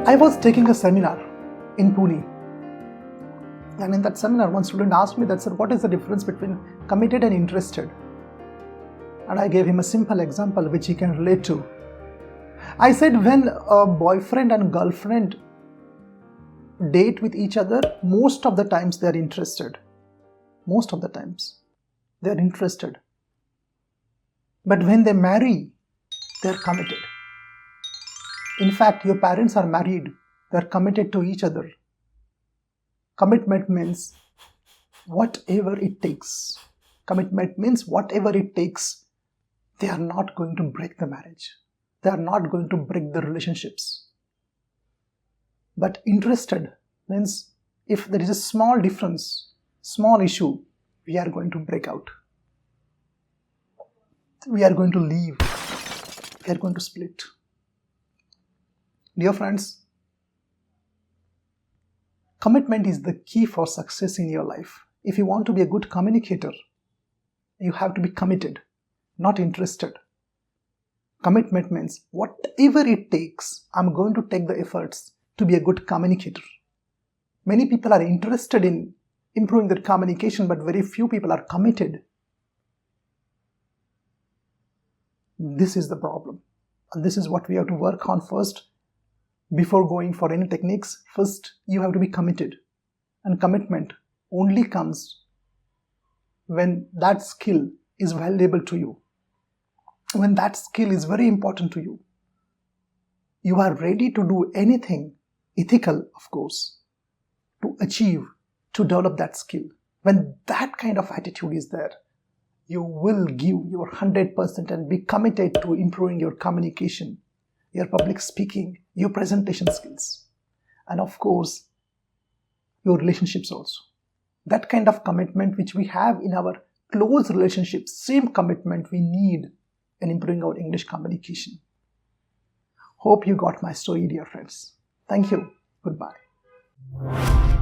I was taking a seminar in Pune, and in that seminar, one student asked me that, "Sir, what is the difference between committed and interested?" And I gave him a simple example which he can relate to. I said, when a boyfriend and girlfriend date with each other, most of the times they are interested. Most of the times they are interested. But when they marry, they are committed. In fact, your parents are married, they are committed to each other. Commitment means whatever it takes. Commitment means whatever it takes. They are not going to break the marriage. They are not going to break the relationships. But interested means if there is a small difference, small issue, we are going to break out. We are going to leave. We are going to split. Dear friends, commitment is the key for success in your life. If you want to be a good communicator, you have to be committed, not interested. Commitment means whatever it takes, I'm going to take the efforts to be a good communicator. Many people are interested in improving their communication, but very few people are committed. This is the problem. And this is what we have to work on first. Before going for any techniques, first you have to be committed. And commitment only comes when that skill is valuable to you. When that skill is very important to you. You are ready to do anything, ethical of course, to achieve, to develop that skill. When that kind of attitude is there, you will give your 100% and be committed to improving your communication, your public speaking, your presentation skills, and of course, your relationships also. That kind of commitment which we have in our close relationships, same commitment we need in improving our English communication. Hope you got my story, dear friends. Thank you. Goodbye.